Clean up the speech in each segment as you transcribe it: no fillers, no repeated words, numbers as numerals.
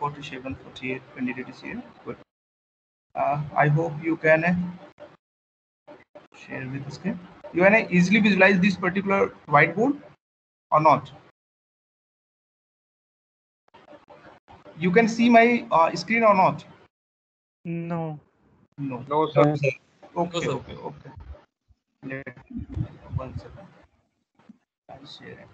47, 48 candidate is here. Good. I hope you can share with the screen. You can easily visualize this particular whiteboard or not? You can see my screen or not? No. No. No, sir. Okay, No, sir. okay. Let 1 second. I'll share it.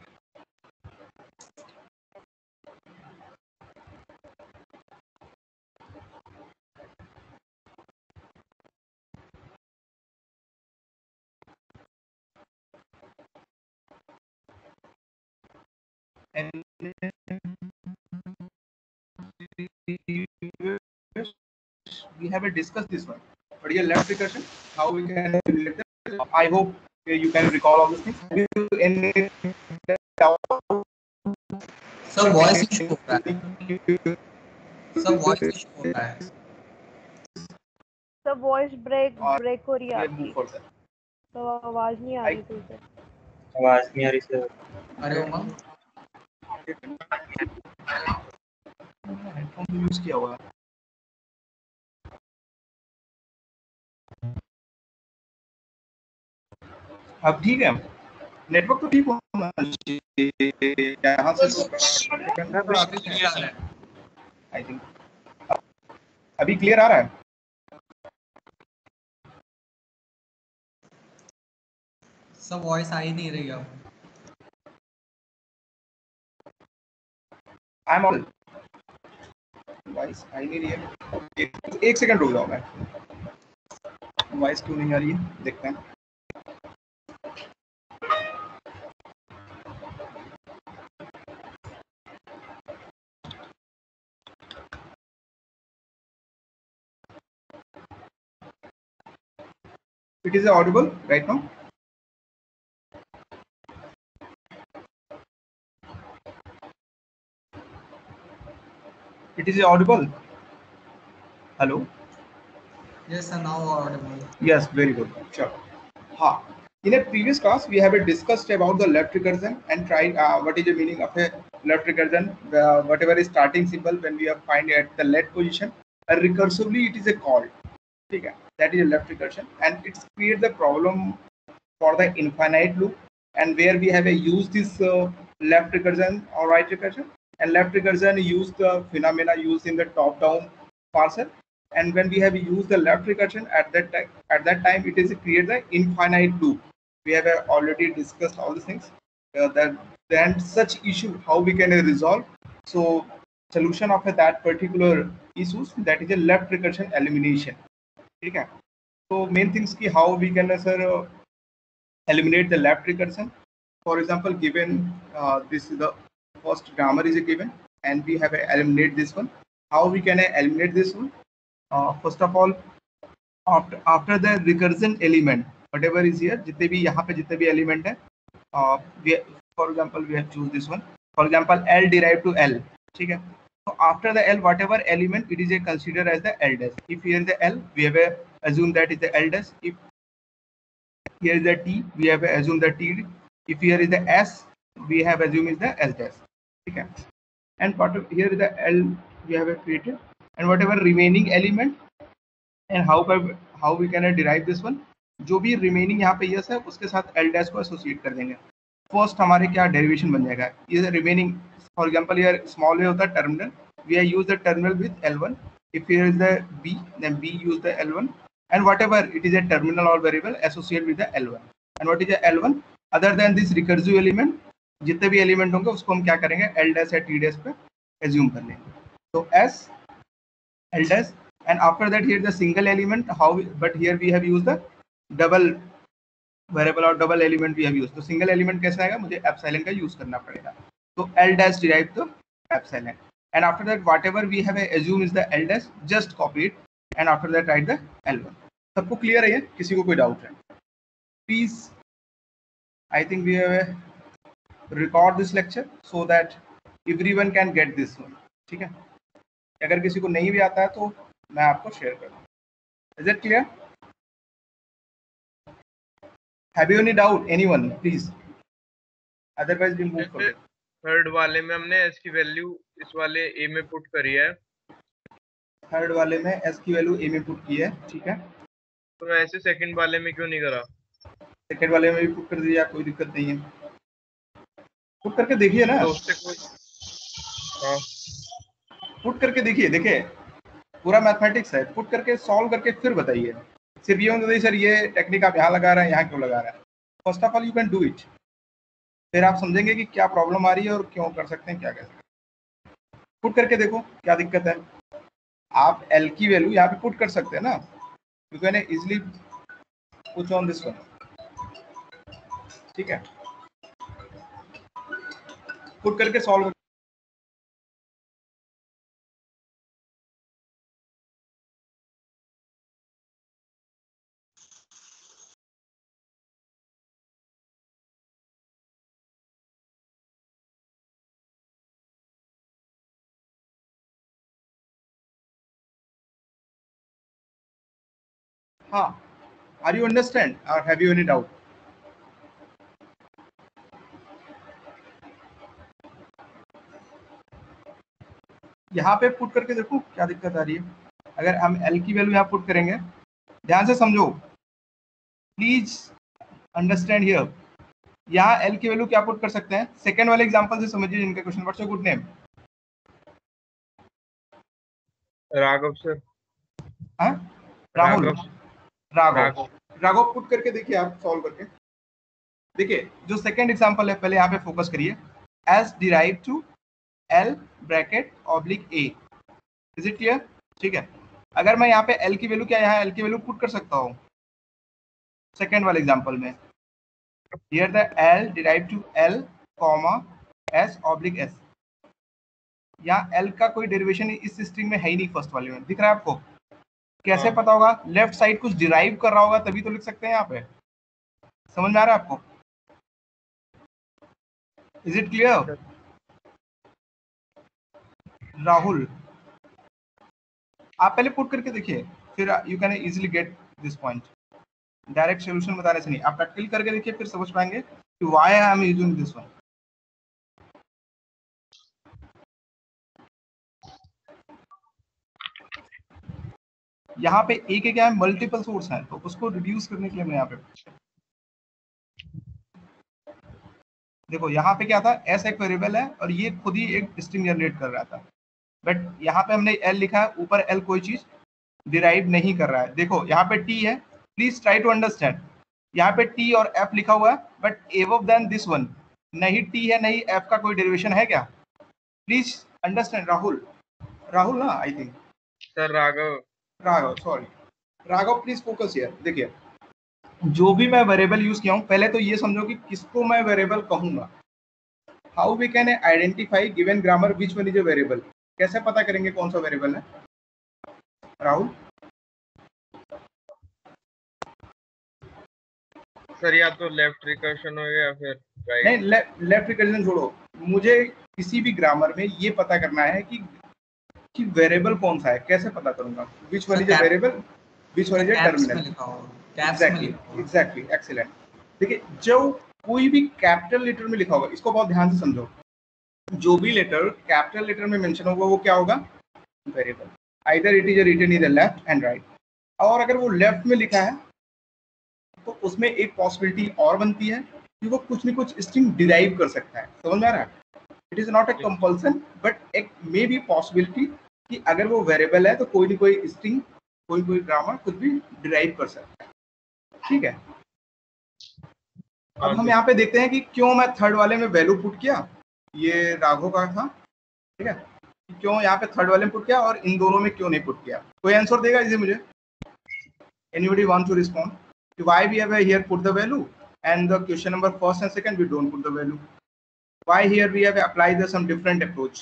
And we have discussed this one. But yeah, left recursion, how we can relate them. I hope you can recall all these things. सब voice issue हो रहा है, सब voice issue हो रहा है, सब voice break हो रही है आपकी, तो आवाज नहीं आ रही सही से। आवाज नहीं आ रही सर। अरे उमंग हेडफोन यूज किया हुआ है। अब ठीक है, नेटवर्क तो ठीक होना चाहिए यहाँ से, अभी क्लियर आ रहा है। आई थिंक अभी क्लियर आ रहा है। सब वॉइस आ ही नहीं रही अब। आई एम ऑल वॉइस आई नहीं रही है। एक सेकंड रुक जाओ, मैं वॉइस क्यों नहीं आ रही है देखते हैं। It is audible right now. It is audible. Hello. Yes sir, now audible. Yes, very good. Sure. Ha. In a previous class, we have discussed about the left recursion and tried what is the meaning of a left recursion. Whatever is starting symbol when we are find at the left position, recursively it is a call. Okay, that is a left recursion, and it creates the problem for the infinite loop, and where we have use this left recursion or right recursion. And left recursion use the phenomena used in the top-down parser. And when we have used the left recursion at that time, it is create the infinite loop. We have already discussed all the things. Then such issue how we can resolve. So solution of that particular issues, that is a left recursion elimination. Okay. So main things ki how we can eliminate the left recursion. For example, given this is the first grammar is given, and we have eliminate this one. How we can eliminate this one? First of all, after the recursion element, whatever is here, जितने भी यहाँ पे जितने भी element है, for example we have choose this one. For example, L derived to L, ठीक है? So after the L, whatever element, it is considered as the L dash. If here is the L, we have assume that is the L dash. If here is the T, we have assumed the T. If here is the S, we have assumed is the S dash. Okay. And here is the L we have created, and whatever remaining element, and how we can derive this one. जो भी remaining यहाँ पे yes है, उसके साथ L dash को associate कर देंगे. First हमारे क्या derivation बन जाएगा? ये remaining, for example here small a होता है terminal. We have used the terminal with L1. If here is the B, then B use the L1. And whatever it is a terminal or variable associated with the L1. And what is the L1? Other than this recursive element, जितने भी element होंगे उसको हम क्या करेंगे? L dash या T dash पे assume कर लेंगे. So S, L dash, and after that here the single element. But here we have used the double variable or double element we have used. तो single element कैसे आएगा? मुझे epsilon का use करना पड़ेगा. So L dash derived to epsilon. And after that, whatever we have assume is the L dash, just copy it, and after that write the L1. सबको clear है? किसी को कोई डाउट है? Please, I think we have record this lecture so that everyone can get this one. ठीक है? अगर किसी को नहीं भी आता है तो मैं आपको शेयर कर दूँ. Is it clear? Have you any doubt? Anyone, please. Otherwise, we move forward. Third वाले में हमने एस की वैल्यू इस वाले ए में पुट करी है, थर्ड वाले में एस की वैल्यू ए में पुट की है, ठीक है। तो ऐसे सेकंड वाले में क्यों नहीं करा? सेकंड वाले में भी पुट कर दिया, कोई दिक्कत नहीं है, पुट करके देखिए ना। तो उससे कोई हाँ पुट करके देखिए, देखिए पूरा मैथमेटिक्स है, पुट करके सॉल्व करके फिर बताइए। सिर्फ ये नहीं सर ये टेक्निक आप यहाँ लगा रहे हैं, यहाँ क्यों लगा रहे हैं। First of all you can do it, फिर आप समझेंगे कि क्या प्रॉब्लम आ रही है और क्यों कर सकते हैं, क्या कर सकते हैं। पुट करके देखो क्या दिक्कत है। आप एल की वैल्यू यहाँ पे पुट कर सकते हैं ना, you can easily put on this one, ठीक है। पुट करके सॉल्व हाँ, आर यू अंडरस्टैंड और हैव यू एनी डाउट? यहाँ पे पुट करके देखो क्या दिक्कत आ रही है। अगर हम एल की वैल्यू यहाँ पुट करेंगे, ध्यान से समझो, प्लीज अंडरस्टैंड हियर। यहाँ एल की वैल्यू क्या पुट कर सकते हैं, सेकंड वाले एग्जांपल से समझिए जिनका question. What's your good name? Raghav sir. हाँ, राहुल, राघव। राघव। राघव पुट करके देखिए, आप सॉल्व करके देखिए। जो सेकंड एग्जांपल है पहले यहाँ पे फोकस करिए, S derive to L bracket oblique A, is it clear? ठीक है। अगर मैं यहाँ पे एल की वैल्यू, क्या यहाँ एल की वैल्यू पुट कर सकता हूँ सेकंड वाले एग्जांपल में? Here the L derive to L comma S oblique S. यहाँ एल का कोई डेरिवेशन इस स्ट्रिंग में है ही नहीं, फर्स्ट वाले में दिख रहा है आपको? कैसे हाँ। पता होगा? लेफ्ट साइड कुछ डिराइव कर रहा होगा तभी तो लिख सकते हैं यहाँ पे। समझ में आ रहा है आपको? Is it clear? राहुल, आप पहले पुट करके देखिए, फिर you can easily get this point. Direct solution बताने से नहीं, आप प्रैक्टिकल करके देखिए, फिर समझ पाएंगे कि why I am using this one. यहाँ पे एक क्या है, मल्टीपल सोर्स है, तो उसको रिड्यूस करने के लिए मैं यहाँ पे देखो, यहाँ पे क्या था, एस एक वेरिएबल है और ये खुद ही एक स्ट्रिंग जनरेट कर रहा था, बट यहाँ पे हमने एल लिखा है, ऊपर एल कोई चीज डिराइव नहीं कर रहा है। देखो यहाँ पे टी है, प्लीज ट्राई टू अंडरस्टैंड। यहाँ पे टी और एफ लिखा हुआ है, but above then this one नहीं टी है नहीं एफ का कोई डेरिवेशन है क्या? Please understand. राहुल, राहुल ना, I think sir Raghav. Raghav, sorry Raghav, please focus here. देखिए, जो भी मैं वेरिएबल यूज किया हूँ, पहले तो ये समझो कि किसको मैं वेरिएबल कहूंगा। How we can identify given grammar which one is a variable? कैसे पता करेंगे कौन सा वेरिएबल है राहुल? सर या तो लेफ्ट रिकर्शन हो या फिर राइट। नहीं, लेफ्ट रिकर्जन छोड़ो, मुझे किसी भी ग्रामर में ये पता करना है कि वेरिएबल कौन सा है। कैसे पता करूंगा? विच one is a variable, which one is a terminal? Exactly, excellent. देखिए, जो कोई भी कैपिटल लेटर में लिखा होगा, इसको बहुत ध्यान से समझो, जो भी लेटर कैपिटल लेटर में मेंशन होगा वो क्या होगा? Variable. Either it is written in the left and right. और अगर वो लेफ्ट में लिखा है तो उसमें एक पॉसिबिलिटी और बनती है कि वो कुछ न कुछ स्ट्रिंग डिराइव कर सकता है। समझ में आ रहा है? It is not a compulsion, but एक मे बी पॉसिबिलिटी कि अगर वो वेरिएबल है तो कोई न कोई स्ट्रिंग, कोई ग्रामर कुछ भी डिराइव कर सकता है। ठीक है। अब हम यहाँ पे देखते हैं कि क्यों मैं थर्ड वाले में वैल्यू पुट किया। ये राघव का था, ठीक है। क्यों यहाँ पे थर्ड वाले में पुट किया और इन दोनों में क्यों नहीं पुट किया? कोई आंसर देगा इसे मुझे? Anybody want to respond? Why we have here put the value and the question number first and second we don't put the value? Why here we have applied some different approach?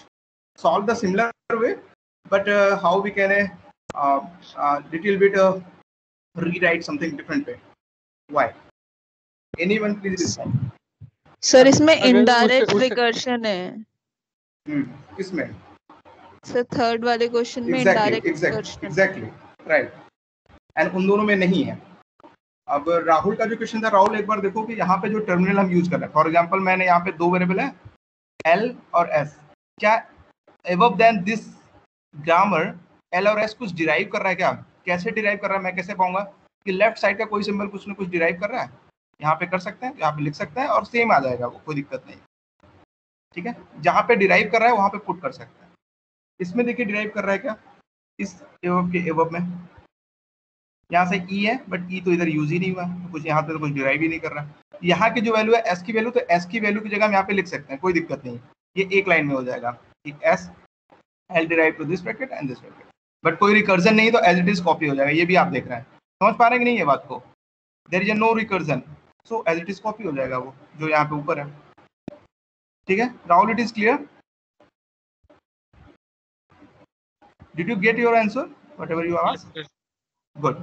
Solve the similar way, but how we can little bit rewrite something different way? Why? Anyone please respond? Sir इसमें indirect recursion है। किसमें? Sir third वाले question में indirect recursion. Exactly right, and उन दोनों में नहीं है। अब राहुल का जो क्वेश्चन था, राहुल एक बार देखो कि यहाँ पे जो टर्मिनल हम यूज कर रहे हैं, फॉर एग्जांपल मैंने यहाँ पे दो वेरिएबल है, L और S, क्या above than this grammar L और S कुछ डिराइव कर रहा है क्या? कैसे डिराइव कर रहा है, मैं कैसे पाऊंगा कि लेफ्ट साइड का कोई सिंबल कुछ ना कुछ डिराइव कर रहा है? यहाँ पे कर सकते हैं, यहाँ पे लिख सकते हैं और सेम आ जाएगा वो, कोई दिक्कत नहीं। ठीक है, जहाँ पे डिराइव कर रहा है वहां पे पुट कर सकते हैं। इसमें देखिए डिराइव कर रहा है क्या, इस एवब के एवब में यहाँ से ई है, बट ई तो इधर यूज ही नहीं हुआ, तो कुछ यहाँ पे तो कुछ डिराइव ही नहीं कर रहा। यहाँ की जो वैल्यू है एस की वैल्यू, तो एस की वैल्यू की जगह हम यहाँ पे लिख सकते हैं, कोई दिक्कत नहीं, ये एक लाइन में हो जाएगा कि S L derive to this bracket and this bracket, but कोई रिकर्जन नहीं, तो एज इट इज कॉपी हो जाएगा। ये भी आप देख रहे हैं, समझ पा रहे हैं कि नहीं ये बात को? There is no recursion, so as it is copy हो जाएगा वो जो यहाँ पे ऊपर है। ठीक है Rahul, it is clear? Did you get your answer whatever you asked? Good.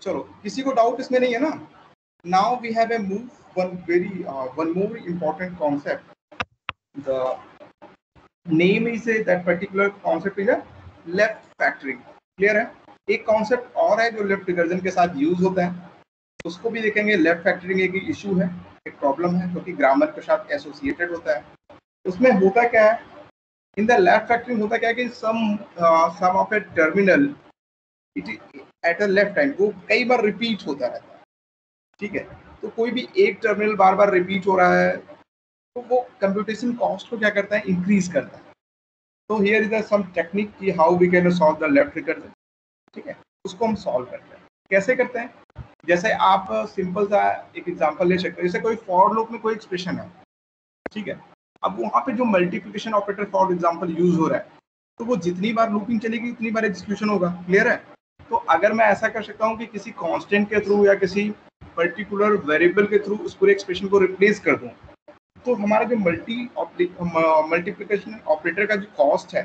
चलो, किसी को डाउट इसमें नहीं है ना? Now we have a move one more important concept. The name is that particular concept is a left factoring. Clear है? एक concept और है जो लेफ्ट रिकर्जन के साथ यूज होता है, उसको भी देखेंगे। लेफ्ट फैक्टरिंग एक इशू है, एक प्रॉब्लम है, क्योंकि ग्रामर के साथ एसोसिएटेड होता है। उसमें होता क्या है, इन द लेफ्ट फैक्टरिंग होता क्या है कि sum of a terminal it at a left time, वो कई बार रिपीट होता रहता है। ठीक है, तो कोई भी एक टर्मिनल बार बार रिपीट हो रहा है तो वो कंप्यूटेशन कॉस्ट को क्या करता है, इंक्रीज करता है। तो हियर इज सम टेक्निक कि how we can solve the left recursion. ठीक है, उसको हम सॉल्व करते हैं। कैसे करते हैं, जैसे आप सिंपल सा एक एग्जांपल ले सकते हो। जैसे कोई फॉर लूप में कोई एक्सप्रेशन है, ठीक है, अब वहाँ पे जो multiplication operator for example use हो रहा है, तो वो जितनी बार लूपिंग चलेगी उतनी बार एग्जीक्यूशन होगा। क्लियर है? तो अगर मैं ऐसा कर सकता हूँ कि किसी कांस्टेंट के थ्रू या किसी पर्टिकुलर वेरिएबल के थ्रू उस पूरे एक्सप्रेशन को रिप्लेस कर दूं, तो हमारा जो मल्टीप्लिकेशन ऑपरेटर का जो कॉस्ट है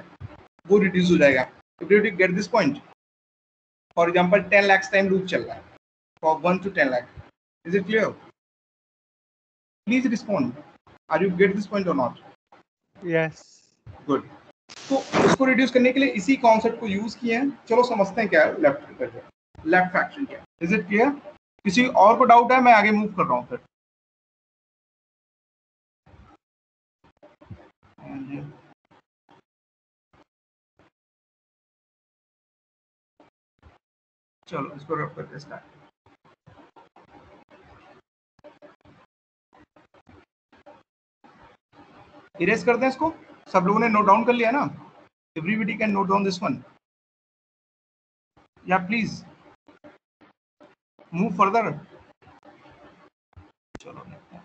वो रिड्यूस हो जाएगा। If you get this point, for example 10 lakh time loop चल रहा है from 1 to 10 lakh. Is it clear? Please respond, are you get this point और नॉट? यस। गुड। तो उसको रिड्यूस करने के लिए इसी कॉन्सेप्ट को यूज किए हैं। चलो समझते हैं क्या है लेफ्ट फैक्टरिंग क्या है। Is it clear? किसी और को डाउट है? मैं आगे मूव कर रहा हूँ फिर। चलो इसको रफ करते स्टार्ट। इरेज करते हैं इसको। सब लोगों ने नोट डाउन कर लिया ना? Everybody can note down this one, या प्लीज मूव फर्दर। चलो देखते हैं।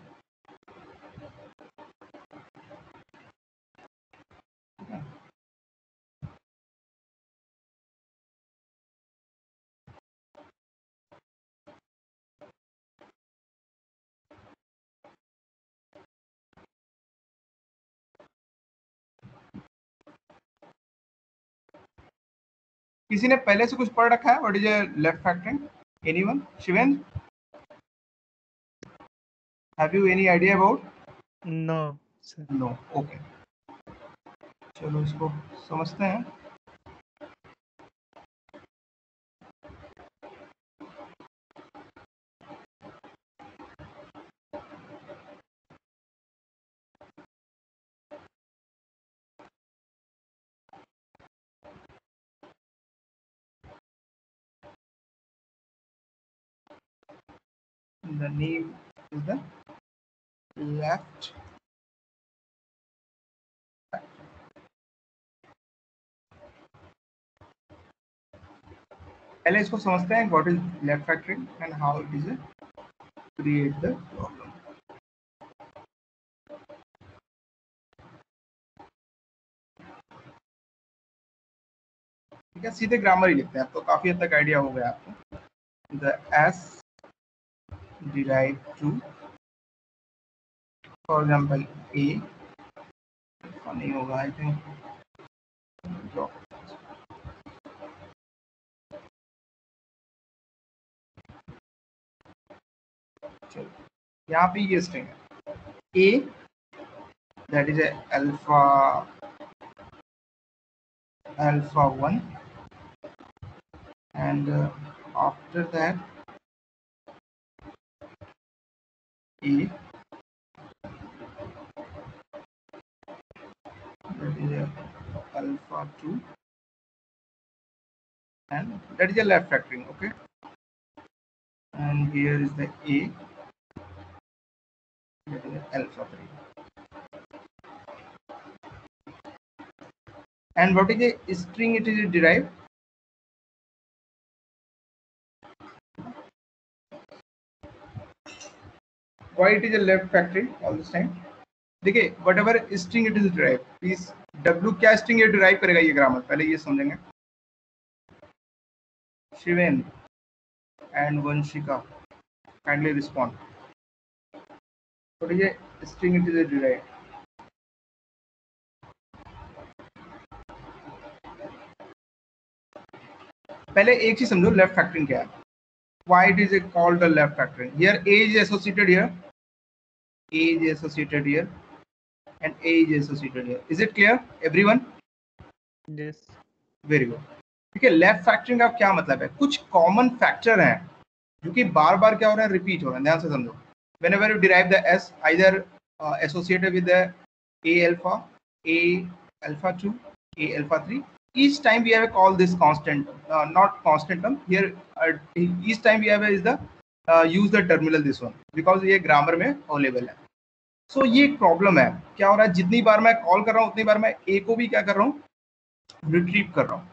किसी ने पहले से कुछ पढ़ रखा है? What is a left factoring? Anyone? Shivendra, have you any idea about? No sir. No, okay. चलो इसको समझते हैं। The name is the left factoring. पहले इसको समझते हैं what is left factoring and how it is create the problem. ठीक है, सीधे ग्रामर ही लिखते हैं, अब तो काफी हद तक आइडिया हो गया आपको। The S derive to, for example A, नहीं होगा आई थिंक, यहाँ पे ये स्ट्रिंग है A, that is alpha 1 and after that a that is alpha 2 and that is a left factoring. Okay, and here is the a, that is alpha 3. And what is a string it is derived? Why it is a left factoring all this time? देखिए whatever string it is derived, please w क्या string ये derive करेगा ये grammar, पहले ये समझेंगे. शिवेन and Vanshika, kindly respond. What is a string it is derived? पहले एक चीज समझो लेफ्ट फैक्टरिंग क्या है. Why it is called the left factoring? Here a is associated here, a is associated here, and a is associated here. Is it clear everyone? Yes. Very good. ठीक है, left factoring का क्या मतलब है? कुछ common factor हैं जो कि बार बार क्या हो रहा है, रिपीट हो रहा है. ध्यान से समझो. Whenever you derive the s, either associated with the a alpha 2, a alpha 3. Each time we have a call this constant, not constant term here. Each time we have is the use the terminal this one because ये grammar में available है. So ये एक problem है. क्या हो रहा है, जितनी बार मैं कॉल कर रहा हूँ उतनी बार मैं a को भी क्या कर रहा हूँ, रिट्रीव कर रहा हूँ.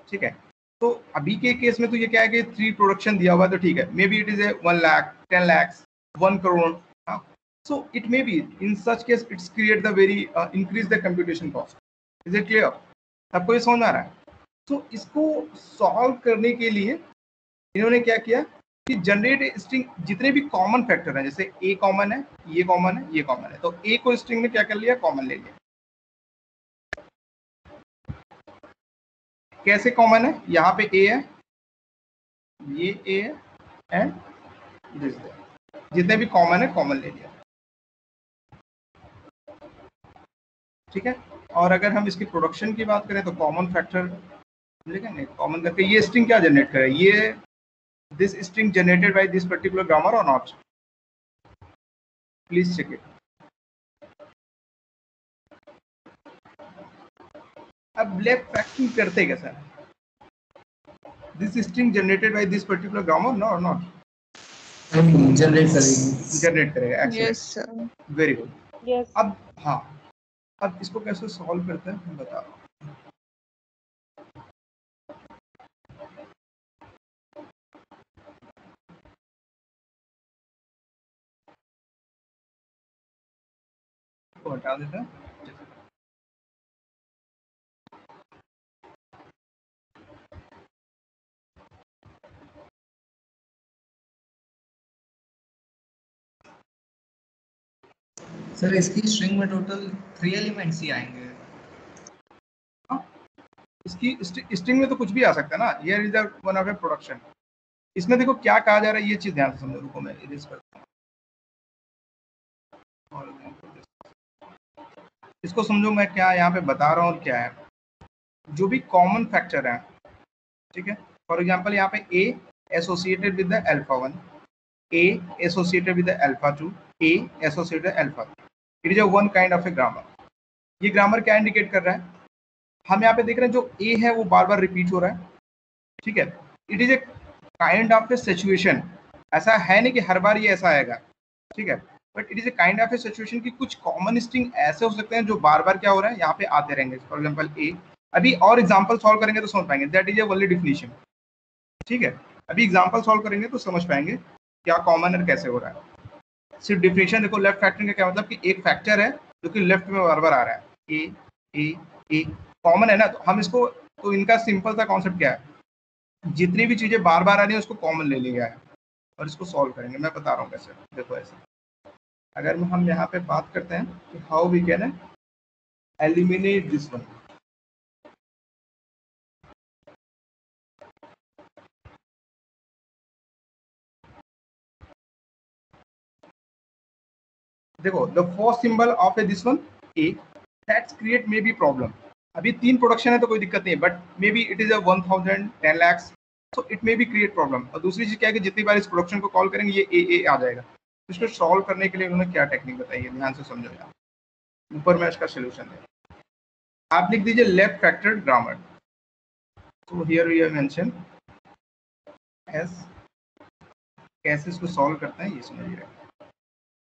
ठीक है, तो अभी के केस में तो ये क्या है कि 3 प्रोडक्शन दिया हुआ है तो ठीक है, मे be it is a 1 lakh 10 lakh 1 crore. So it may be in such case it's create the very increase the computation cost. Is it clear? आपको ये समझ आ रहा है? तो इसको सॉल्व करने के लिए इन्होंने क्या किया कि जनरेट स्ट्रिंग जितने भी कॉमन फैक्टर हैं, जैसे ए कॉमन है, ये कॉमन है, ये कॉमन है, तो ए को स्ट्रिंग में क्या कर लिया, कॉमन ले लिया. कैसे कॉमन है, यहाँ पे ए है, ये ए है एंड दिस है, जितने भी कॉमन है कॉमन ले लिया. ठीक है, और अगर हम इसकी प्रोडक्शन की बात करें तो कॉमन फैक्टर लिखेंगे, कॉमन करके ये स्ट्रिंग क्या जनरेट करे, ये this string generated by this particular grammar or not. Please check it. अब लेफ्ट फैक्टरिंग करते कैसा है, this string generated by this particular grammar no or not, generate करेगा. Yes, sir. Very good. Yes. अब हाँ, अब इसको कैसे सॉल्व करते हैं मैं बता रहा हूँ. हटा देते हैं. सर इसकी स्ट्रिंग में टोटल 3 एलिमेंट्स ही आएंगे. इसकी स्ट्रिंग में तो कुछ भी आ सकता है ना. Here is the one of A production. इसमें देखो क्या कहा जा रहा है, ये चीज ध्यान से समझो. रुको मैं इरेज करता हूं. इसको समझो मैं क्या यहाँ पे बता रहा हूँ और क्या है. जो भी कॉमन फैक्टर है, ठीक है, फॉर एग्जांपल यहाँ पे a associated with the alpha 1, a associated with the alpha 2, a associated alpha 3. It is a one kind of A grammar. ये ग्रामर क्या इंडिकेट कर रहा है, हम यहाँ पे देख रहे हैं जो a है वो बार बार रिपीट हो रहा है. ठीक है, it is a kind of A situation. ऐसा है नहीं कि हर बार ये ऐसा आएगा. ठीक है, but it is a kind of A situation कि कुछ कॉमन स्ट्रिंग ऐसे हो सकते हैं जो बार बार क्या हो रहा है, यहाँ पे आते रहेंगे. फॉर एग्जाम्पल a, अभी और एग्जाम्पल सॉल्व करेंगे तो समझ पाएंगे. That is A only definition. ठीक है, अभी एग्जाम्पल सॉल्व करेंगे तो समझ पाएंगे क्या कॉमन और कैसे हो रहा है. सिर्फ डिफिनेशन देखो. लेफ्ट फैक्टरिंग का क्या मतलब कि एक फैक्टर है जो कि लेफ्ट में बार बार आ रहा है. ए कॉमन है ना, तो हम इसको, तो इनका सिंपल सा कॉन्सेप्ट क्या है, जितनी भी चीजें बार बार आ रही है उसको कॉमन ले लिया है और इसको सॉल्व करेंगे. मैं बता रहा हूँ कैसे. देखो ऐसे, अगर हम यहाँ पे बात करते हैं कि how we can eliminate this one. देखो the first symbol of A this one A, that's create may be problem. अभी 3 प्रोडक्शन है तो कोई दिक्कत नहीं है, but may be it is a 1000 10 lakh, so it may be create problem. और दूसरी चीज क्या है कि जितनी बार इस प्रोडक्शन को कॉल करेंगे ये ए आ जाएगा. तो इसको सॉल्व करने के लिए उन्होंने क्या टेक्निक बताई है, ध्यान से समझो यार. ऊपर मैं इसका सोल्यूशन है. आप लिख दीजिए लेफ्ट फैक्टर्ड ग्रामर। तो here we have mention S, कैसे इसको सॉल्व करते हैं ये समझिए।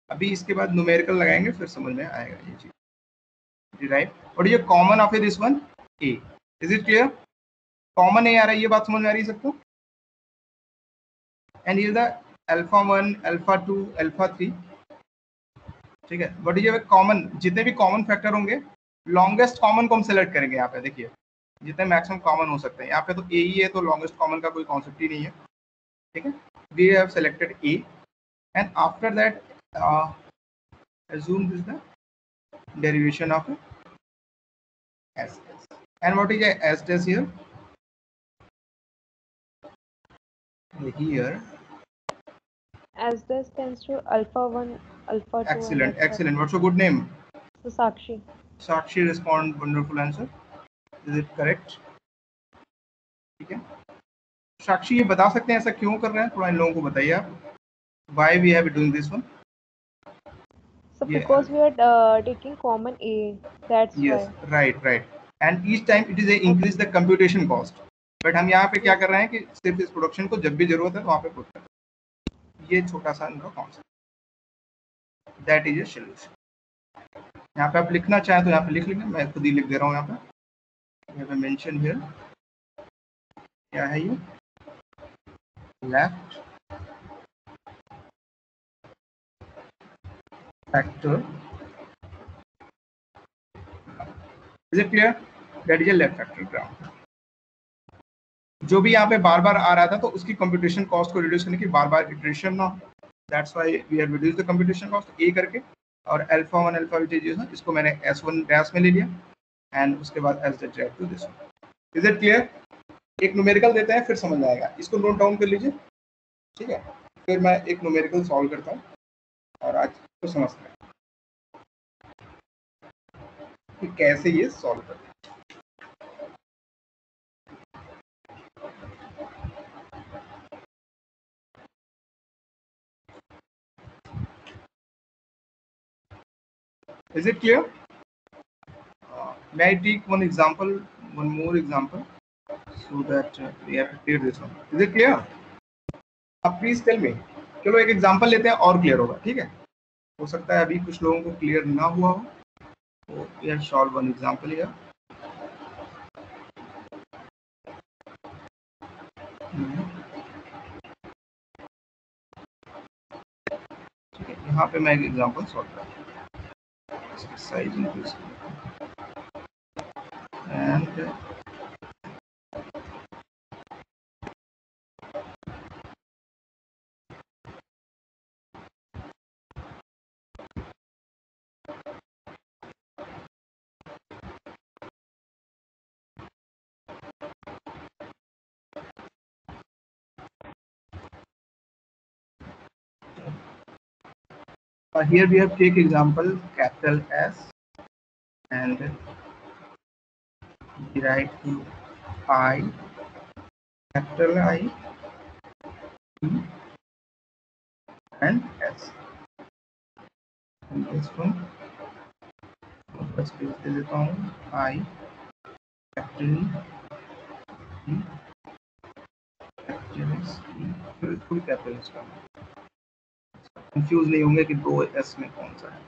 अभी इसके बाद न्यूमेरिकल लगाएंगे फिर समझ में आएगा ये चीज। डिराइव और ये common of this one A, is it clear? Common A आ रहा है, ये बात समझ में आ रही है सबको? एंड ये द अल्फा 1 अल्फा 2 अल्फा 3, ठीक है। बट ये कॉमन, जितने भी कॉमन फैक्टर होंगे लॉन्गेस्ट कॉमन को हम सेलेक्ट करेंगे। यहाँ पे देखिए जितने मैक्सिमम कॉमन हो सकते हैं, यहाँ पे तो ए ही है, तो लॉन्गेस्ट कॉमन का कोई कॉन्सेप्ट ही नहीं है, ठीक है। We have selected A and after that assume this the derivation of S test. And what is a S test here? Here S test tends to alpha 1, alpha 2. Excellent, excellent. What's your good name? So Sakshi. Sakshi respond, wonderful answer. Is it correct? ठीक है। साक्षी ये बता सकते हैं ऐसा क्यों कर रहे हैं? थोड़ा इन लोगों को बताइए आप। Why we have doing this one? So because we are taking common A, that's yes, why. right. And each time it is a increase the computation cost. But हम यहाँ पे क्या कर रहे हैं कि सिर्फ इस प्रोडक्शन को जब भी जरूरत है वहाँ पे पुट कर, ये छोटा सा इनका concept, that is a solution. यहाँ पे आप लिखना चाहें तो यहाँ पे लिख लेंगे, मैं खुद ही लिख दे रहा हूँ यहाँ पे मेंशन हियर। क्या है ये? Left factor, is it clear? That is a left factor graph. जो भी यहाँ पे बार बार आ रहा था तो उसकी कंप्यूटेशन कॉस्ट को रिड्यूस करने की बार बार इटरेशन ना हो, that's why we have reduce the computation cost A करके। और अल्फा 1 अल्फा इसको मैंने S1 डैश में ले लिया एंड उसके बाद S direct to this one. Is it clear? एक न्यूमेरिकल देते हैं फिर समझ में आएगा, इसको नोट डाउन कर लीजिए, ठीक है। फिर मैं एक न्यूमेरिकल सॉल्व करता हूँ और आज तो समझते हैं कि कैसे ये सॉल्व करते हैं। Is it clear? May I take one example, one more example, so that we have to clear this one. Is it clear? Please tell me. चलो एक एग्जांपल लेते हैं और क्लियर होगा, ठीक है। हो सकता है अभी कुछ लोगों को क्लियर ना हुआ हो, तो we have solved one example here. ठीक है, यहाँ पे मैं एक एग्जांपल सॉल्व करता हूँ। Size increase and here we have take example capital S and write to I, capital I, E and S. And this one space दे देता हूँ, I, capital E, capital S, E, full capital इसका। कंफ्यूज नहीं होंगे कि दो S में कौन सा है,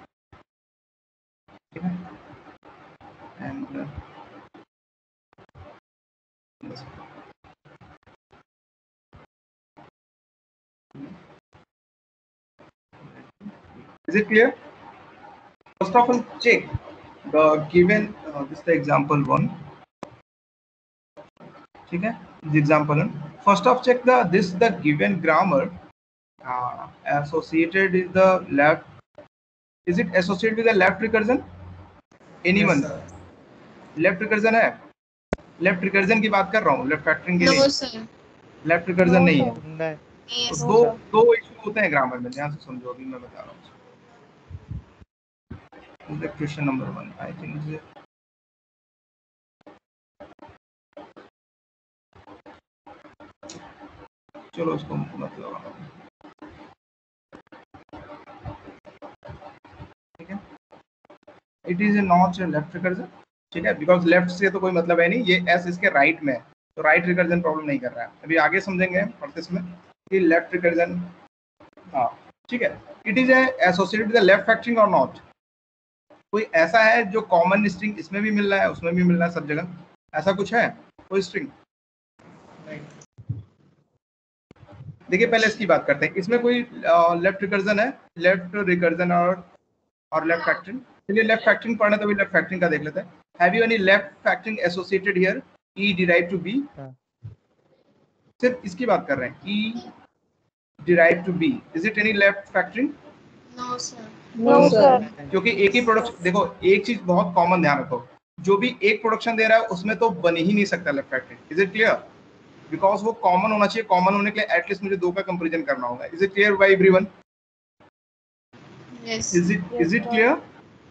ठीक है। And is it clear? First of all, check the given this is the example 1, ठीक है। the example 1, first off check the given grammar associated is the left, is it associated with the left recursion? Anyone? Yes, left recursion है? Left recursion की बात कर रहा हूँ, left factoring के लिए लेफ्ट रिकर्जन नहीं है। तो दो इशू होते हैं ग्रामर में, ध्यान से समझो, अभी मैं बता रहा हूँ। क्वेश्चन नंबर 1 आई थिंक, चलो उसको मतलब, ठीक है। It is not left recursion, ठीक है, बिकॉज लेफ्ट से तो कोई मतलब है नहीं, ये एस इसके राइट में है, तो राइट रिकर्जन प्रॉब्लम नहीं कर रहा है। अभी आगे समझेंगे पढ़ते समय कि लेफ्ट रिकर्जन, हाँ ठीक है, it is associated with the left factoring और नॉट। कोई ऐसा है जो कॉमन स्ट्रिंग इसमें भी मिल रहा है उसमें भी मिल रहा है, सब जगह ऐसा कुछ है कोई स्ट्रिंग? देखिए पहले इसकी बात करते हैं, इसमें कोई लेफ्ट रिकर्जन है, लेफ्ट रिकर्जन और लेफ्ट फैक्टरिंग। चलिए लेफ्ट फैक्टरिंग पढ़ना, तो लेफ्ट फैक्टरिंग का देख लेते हैं। Have you any left factoring associated here, E derive to B? सिर्फ इसकी बात कर रहे हैं, E derive to B, is it any left factoring? No sir. No sir. क्योंकि एक ही प्रोडक्शन, देखो एक चीज बहुत कॉमन ध्यान रखो, जो भी एक प्रोडक्शन दे रहा है उसमें तो बन ही नहीं सकता left factoring. Is it clear? Because वो कॉमन होना चाहिए, कॉमन होने के लिए एटलीस्ट मुझे दो का कंपैरिजन करना होगा। Is it clear by everyone? Yes. Is it clear?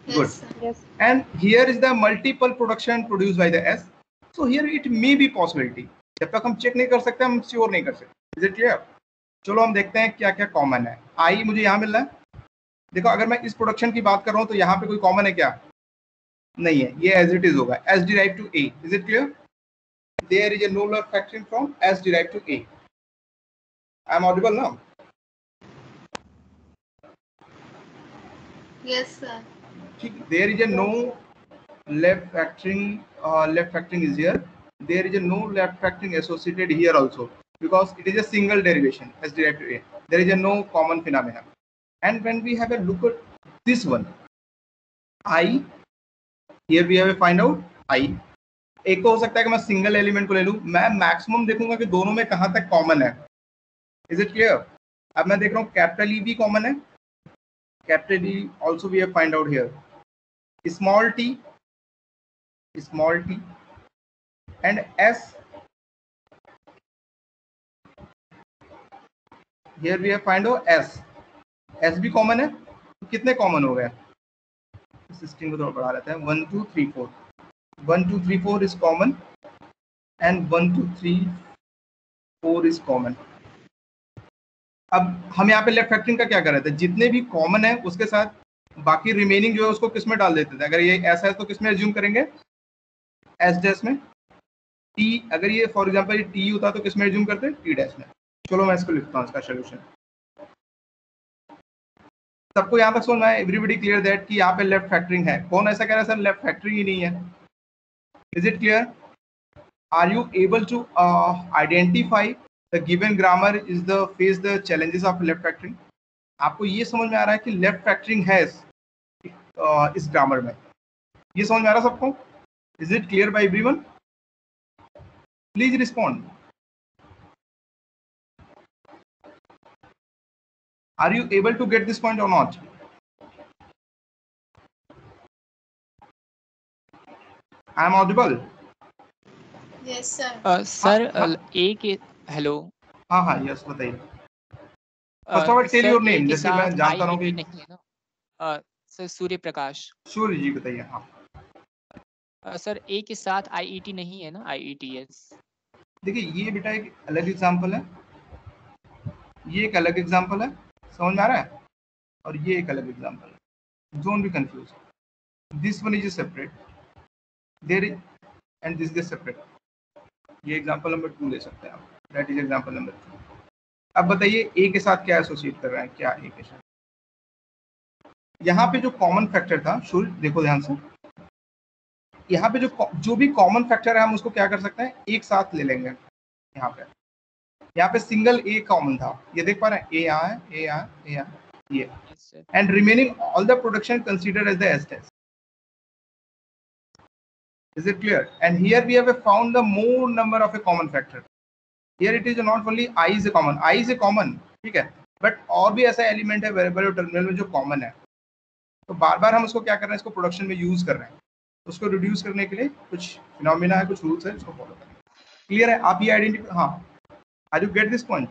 Good. Yes. And here is the multiple production produced by the S. So here it may be possibility. जब तक हम चेक नहीं कर सकते हम श्योर नहीं कर सकते। Is it clear? चलो हम देखते हैं क्या क्या कॉमन है। आई मुझे यहाँ मिल रहा है, देखो अगर मैं इस प्रोडक्शन की बात कर रहा हूँ तो यहाँ पे कोई कॉमन है क्या? नहीं है, ये एज इट इज होगा, S derive to A. Is it clear? There is a no left factoring from S derive to A. I am audible now? Yes, sir. ठीक, there is a no left factoring, left factoring is here. There is a no left factoring associated here also because it is a single derivation as derived to A. There is a no common phenomena. And when we have a look at this one, I, here we have a find out I. एक तो हो सकता है कि मैं single element को ले लूं, मैं मैक्सिमम देखूंगा कि दोनों में कहां तक कॉमन है। Is it clear? अब मैं देख रहा हूं कैपिटल ई भी कॉमन है, capital E also we have find out here, small t and S, here we have find out S भी कॉमन है। तो कितने कॉमन हो गए? इस स्ट्रिंग को थोड़ा बढ़ा लेते हैं, 1 2 3 4, 1 2 3 4 is common and 1 2 3 4 is common। अब हम यहाँ पे लेफ्ट फैक्टरिंग का क्या कर रहे थे, जितने भी कॉमन है उसके साथ बाकी रिमेनिंग जो है उसको किस में डाल देते थे। अगर ये ऐसा है तो किस में एज्यूम करेंगे? एस डैश में। टी, अगर ये फॉर एग्जांपल ये टी होता तो किस में एज्यूम करते? टी डैश में। चलो मैं इसको लिखता हूँ, इसका सोल्यूशन। सबको यहाँ तक समझ में आया? एवरीबडी क्लियर दैट कि यहाँ पे लेफ्ट फैक्टरिंग है? कौन ऐसा कह रहा है सर लेफ्ट फैक्टरिंग ही नहीं है? Is it clear? Are you able to identify the given grammar is the face the challenges of left factoring? आपको ये समझ में आ रहा है कि लेफ्ट फैक्टरिंग है इस ग्रामर में? ये समझ में आ रहा है सबको? Is it clear by everyone? Please respond. Are you able to get this point और not? I am audible? Yes, sir. Sir A K hello. हाँ हाँ यस बताइए। First of all tell your name, जैसे मैं जानता हूँ कि नहीं है ना। सर सूर्य प्रकाश। सूर्य जी बताइए। हाँ सर ए के साथ आईईटी नहीं है ना? आईईटीएस। देखिए ये बेटा एक अलग एग्जांपल है, ये एक अलग एग्जांपल है, समझ में आ रहा है? और ये एक अलग एग्जांपल है, don't be confuse. This one is separate, there is and this is separate. ये एग्जांपल नंबर 2 ले सकते हैं आप, दैट इज एग्जांपल नंबर 2। अब बताइए ए के साथ क्या एसोसिएट कर रहा है, क्या ए के साथ? यहाँ पे जो कॉमन फैक्टर था, शुरू देखो ध्यान से, यहाँ पे जो भी कॉमन फैक्टर है हम उसको क्या कर सकते हैं, एक साथ ले लेंगे। यहाँ पे सिंगल ए कॉमन था, ये देख पा रहे हैं? ए यहाँ है, ए यहाँ, ए यहाँ, ये, and remaining all the production considered as the S test. Is it clear? And here we have found the more number of a common factor. Here it is not only I is a common, I is a common, ठीक है, but और भी ऐसा element है variable और terminal में जो common है। तो बार बार हम उसको क्या कर रहे हैं, इसको प्रोडक्शन में यूज कर रहे हैं। उसको रिड्यूस करने के लिए कुछ फिनोमिना है, कुछ रूल्स है, उसको फॉलो करें। क्लियर है? आप ये आइडेंटिफाई, हाँ, are you get this point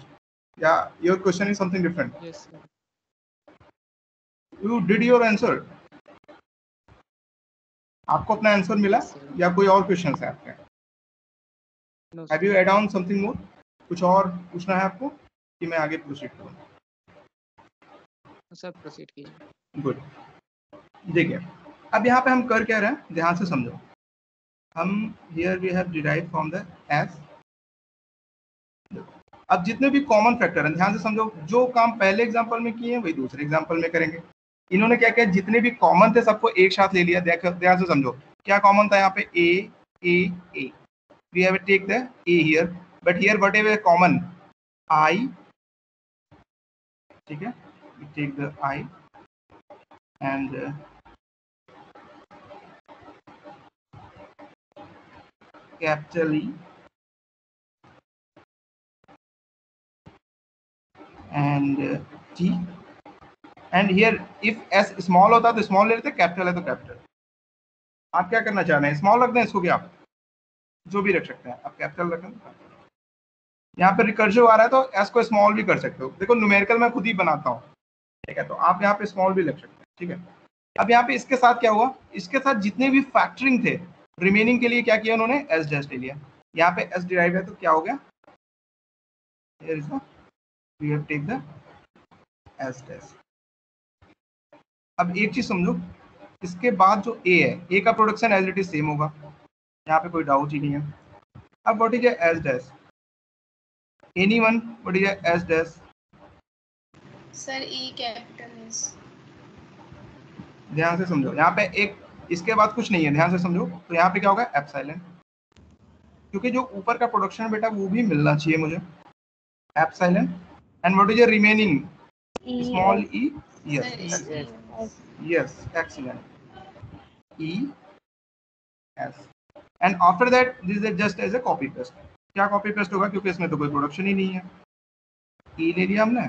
या your question is something different? Yes sir. You did your answer? आपको अपना आंसर मिला या कोई और क्वेश्चन है आपके? Have you add on something more? कुछ और पूछना है आपको कि मैं आगे प्रोसीड करूं? सर प्रोसीड कीजिए। गुड। देखिए अब यहाँ पे हम कर क्या रहे हैं, ध्यान से समझो। हम here we have derived from the s। अब जितने भी कॉमन फैक्टर हैं ध्यान से समझो, जो काम पहले एग्जांपल में किए हैं वही दूसरे एग्जांपल में करेंगे। इन्होंने क्या किया, जितने भी कॉमन थे सबको एक साथ ले लिया। ध्यान से समझो क्या कॉमन था यहाँ पे, a we have to take the a here, but here whatever common I, ठीक है, we take the I and capital E and T, and here if S small होता तो small ले लेते, कैपिटल है तो कैपिटल। आप क्या करना चाह रहे हैं, स्मॉल रख दें इसको, भी आप जो भी रख सकते हैं, आप कैपिटल रखें। यहाँ पे रिकर्सिव आ रहा है तो एस को स्मॉल भी कर सकते हो। देखो न्यूमेरिकल मैं खुद ही बनाता हूँ, ठीक है, तो आप यहाँ पे स्मॉल भी लग सकते हैं, ठीक है। अब यहाँ पे इसके साथ क्या हुआ, इसके साथ जितने भी फैक्टरिंग थे रिमेनिंग के लिए क्या किया उन्होंने, एस डैश ले लिया। यहाँ पे एस डिराइव है तो क्या हो गया, here is the we have take the s dash. अब एक चीज समझो, इसके बाद जो ए है, ए का production as it is same होगा, यहाँ पे कोई डाउट ही नहीं है। अब what is S dash, anyone what is S dash? Sir E capital S. ध्यान से समझो, यहाँ पे एक इसके बाद कुछ नहीं है, ध्यान से समझो। तो यहाँ पे क्या होगा, एप्सिलॉन, क्योंकि जो ऊपर का प्रोडक्शन बेटा वो भी मिलना चाहिए मुझे, epsilon. And what is the remaining, small E, yes yes, excellent, E S. And after that this is just as a copy paste. क्या कॉपी पेस्ट होगा, क्योंकि इसमें तो कोई प्रोडक्शन ही नहीं है। ई ले लिया हमने,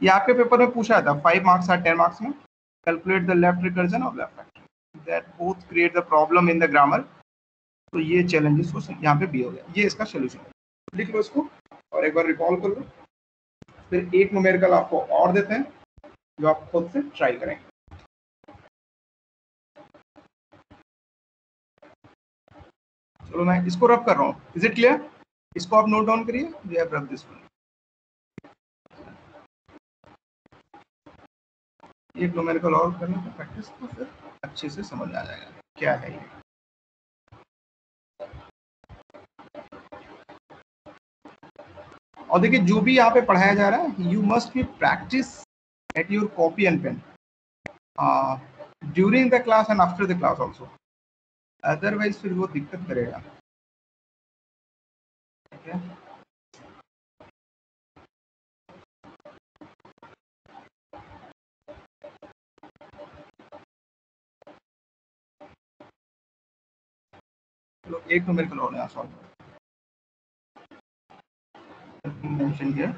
ये आपके पेपर में पूछा था 5 मार्क्स और 10 मार्क्स में, calculate the left recursion of left factor that both create the problem in the grammar. तो ये चैलेंजेस को यहाँ पे भी हो गया, ये इसका सोल्यूशन है। लिख लो इसको और एक बार रिकॉल कर लो। फिर एक न्यूमेरिकल आपको और देते हैं जो आप खुद से ट्राई करेंगे। चलो मैं इसको रब कर रहा हूँ, इज इट क्लियर? इसको आप नोट डाउन करिए, we have rub this one. एक न्यूमेरिकल और करने का प्रैक्टिस, तो फिर अच्छे से समझ आ जाएगा क्या है ये। और देखिए जो भी यहाँ पे पढ़ाया जा रहा है, you must be practice at your copy and pen during the class and after the class also, otherwise फिर वो दिक्कत करेगा, ठीक है। चलो एक न्यूमेरिकल और यहाँ सॉल्व मेंशन किया।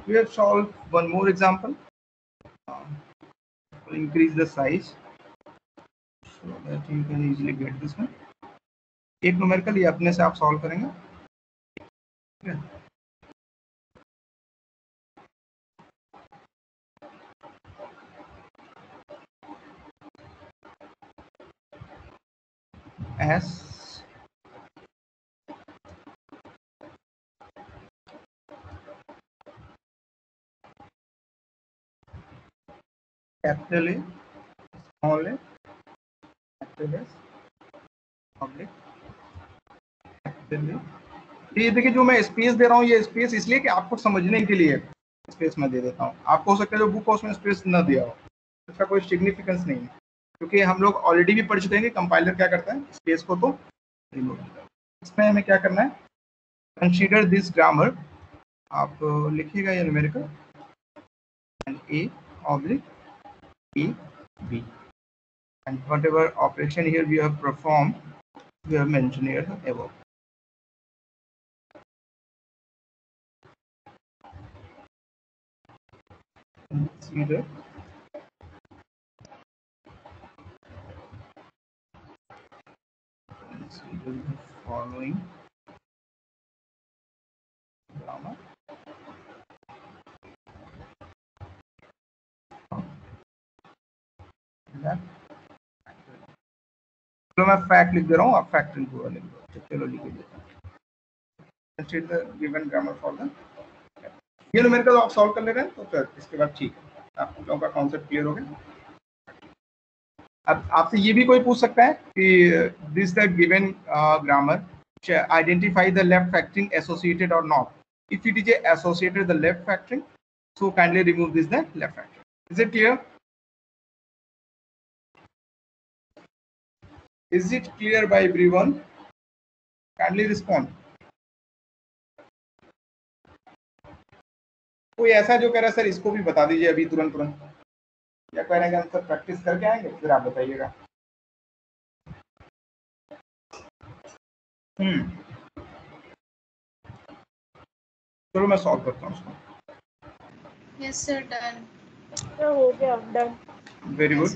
We have solved one more example. We'll increase the size so that you can easily get this one. एक न्यूमेरिकल ये अपने से आप सॉल्व करेंगे, ठीक है। S capital A, small a, capital S, public capital A। ये देखिए जो मैं स्पेस दे रहा हूँ, ये स्पेस इसलिए कि आपको समझने के लिए स्पेस मैं दे देता हूँ। आपको हो सकता है जो बुक है उसमें स्पेस न दिया हो, इसका कोई सिग्निफिकेंस नहीं है, क्योंकि हम लोग ऑलरेडी भी पढ़ चुके हैं कि कंपाइलर क्या करता है, स्पेस को तो रिमूव करता है। इसमें हमें क्या करना है, कंसीडर दिस ग्रामर, आप लिखिएगा ये numerical and A oblique A B and whatever operation here we have performed, we have mentioned here above. Consider the following grammar. Left चलो मैं फैक्ट लिख दे रहा हूँ, आप फैक्टरिंग पूरा लिख दो। चलो लिख देता हूँ the given grammar for the ये न्यूमेरिकल आप सॉल्व कर ले रहे हैं, तो फिर इसके बाद ठीक है, आप लोगों का कॉन्सेप्ट क्लियर हो गया। अब आपसे ये भी कोई पूछ सकता है कि this the given grammar identify the left factoring associated or not. If it is associated the left factoring, so kindly remove this the left factoring. Is it clear? Is it clear by everyone? Kindly respond. कोई ऐसा जो कह रहा है sir इसको भी बता दीजिए अभी तुरंत तुरंत, या कह रहे हैं हम सब प्रैक्टिस करके आएंगे फिर आप बताइएगा। चलो मैं सॉल्व करता हूँ उसको। Yes sir done. हो गया डन। Very good.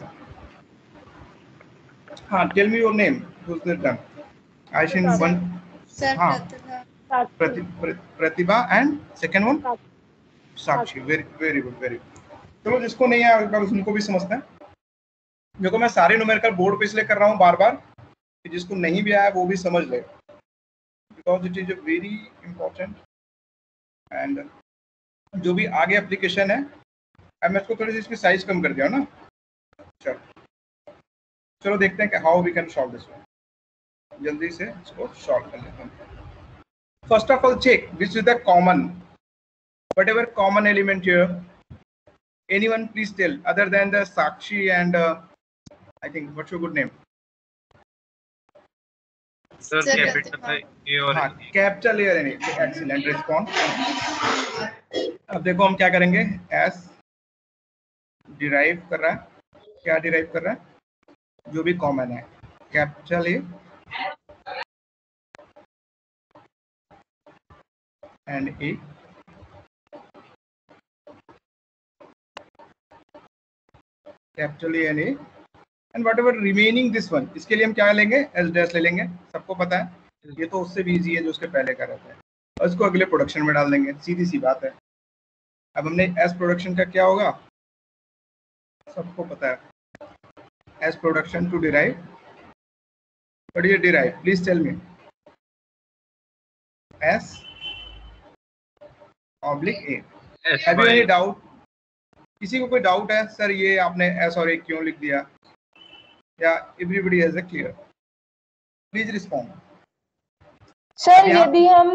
हाँ, tell me your name. Who's that done? Aishin one. Sir हाँ, Pratibha. Pratibha and second one Sakshi. Very good very good. चलो जिसको नहीं आया उनको भी समझते हैं। देखो मैं सारे न्यूमेरिकल बोर्ड पे इसलिए कर रहा हूँ बार बार कि जिसको नहीं भी आया वो भी समझ ले, because it is very important. And जो भी आगे एप्लीकेशन है, अब मैं इसको थोड़ी सी इसकी साइज कम कर दिया ना। चलो देखते हैं कि how we can solve this one. जल्दी से इसको सॉल्व कर लेते हैं। First of all check which is the common, whatever common element here. Anyone please tell, other than the Sakshi and I think what's your good name? Sir capital A और capital A और N. Excellent response. अब देखो हम क्या करेंगे, S derive कर रहा है, क्या डिराइव कर रहा है, जो भी कॉमन है capital A and A capital A and A and what ever remaining this one. इसके लिए हम क्या लेंगे, एस डैश ले लेंगे। सबको पता है, ये तो उससे भी इजी है जो उसके पहले का रहता है, और इसको अगले प्रोडक्शन में डाल देंगे, सीधी सी बात है। अब हमने एस प्रोडक्शन का क्या होगा, सबको पता है, S production to derive. What is derive, please tell me. S oblique A. Have you any doubt? किसी को कोई डाउट है सर ये आपने एस और ए क्यों लिख दिया, या everybody has a clear? Please respond. Sir यदि हम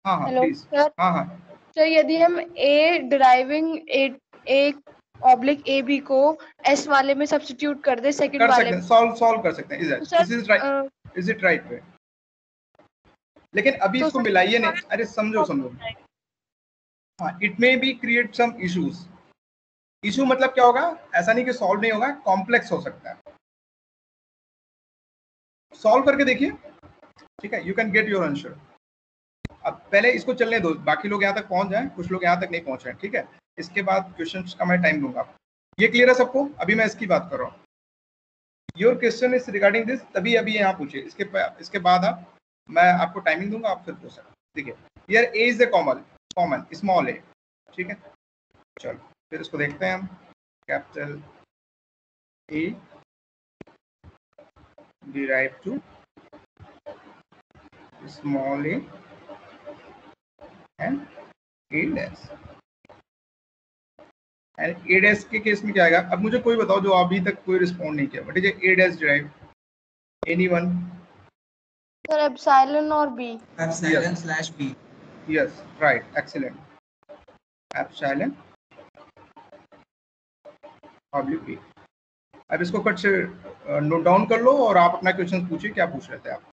हाँ हाँ प्लीज। सर हाँ हाँ सर यदि हम A deriving A oblique A B को एस वाले में सब्स्टिट्यूट कर दे सेकंड वाले में, सॉल्व कर सकते हैं। Is it right way? लेकिन अभी तो इसको मिलाइए नहीं। अरे समझो हाँ, it may be create some issues. Issue मतलब क्या होगा, ऐसा नहीं कि सॉल्व नहीं होगा, कॉम्प्लेक्स हो सकता है। सॉल्व करके देखिए, ठीक है, you can get your answer. अब पहले इसको चलने दो, बाकी लोग यहाँ तक पहुंच जाएं, कुछ लोग यहाँ तक नहीं पहुंच रहे हैं, ठीक है। इसके बाद क्वेश्चंस का मैं टाइम दूंगा। ये क्लियर है सबको? अभी मैं इसकी बात कर रहा हूँ। Your question is regarding this, तभी अभी यहाँ पूछिए। इसके बाद मैं आपको टाइमिंग दूंगा, आप फिर पूछ सकते। ठीक है, यार A is the common small A, ठीक है। चलो फिर इसको देखते हैं हम। Capital A derive to small A and A dash. And A dash के केस में क्या आएगा? अब मुझे कोई बताओ जो अभी तक कोई रिस्पॉन्ड नहीं किया। What is A dash derive? Anyone? Sir epsilon और B. Epsilon slash B. Yes right, excellent. Epsilon oblique B. अब इसको कट से नोट डाउन कर लो और आप अपना क्वेश्चन पूछिए, क्या पूछ रहे थे आप?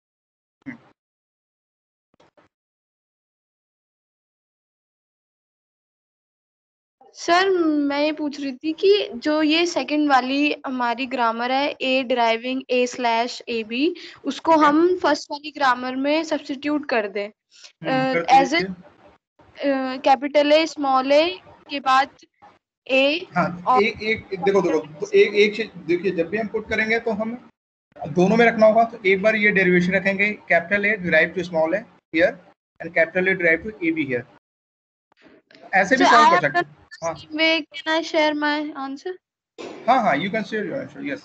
सर मैं ये पूछ रही थी कि जो ये सेकंड वाली हमारी ग्रामर है A deriving A slash A B, उसको हम फर्स्ट वाली ग्रामर में सब्स्टिट्यूट कर दें as a capital A small A के बाद ए। हाँ, एक देखो तो एक चीज देखिए, जब भी हम पुट करेंगे तो हम दोनों में रखना होगा। तो एक बार ये डेरिवेशन रखेंगे, capital A derive to small A here and capital A derive to A B here. ऐसे भी सॉल्व कर सकते हैं। हाँ, can I share my answer? हाँ, you can share your answer. Yes,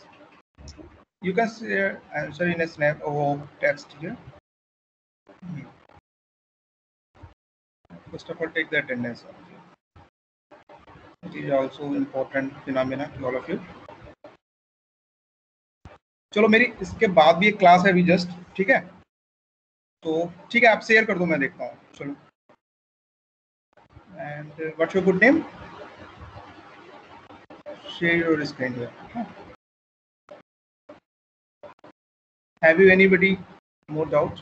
You can share answer in a snap or text here. First of all, take the attendance. It is also important phenomena to all of you. चलो मेरी इसके बाद भी एक class है अभी just, ठीक है? तो ठीक है, आप शेयर कर दो, मैं देखता हूँ. चलो. And what's your good name? Share your screen here. Have you anybody more doubts?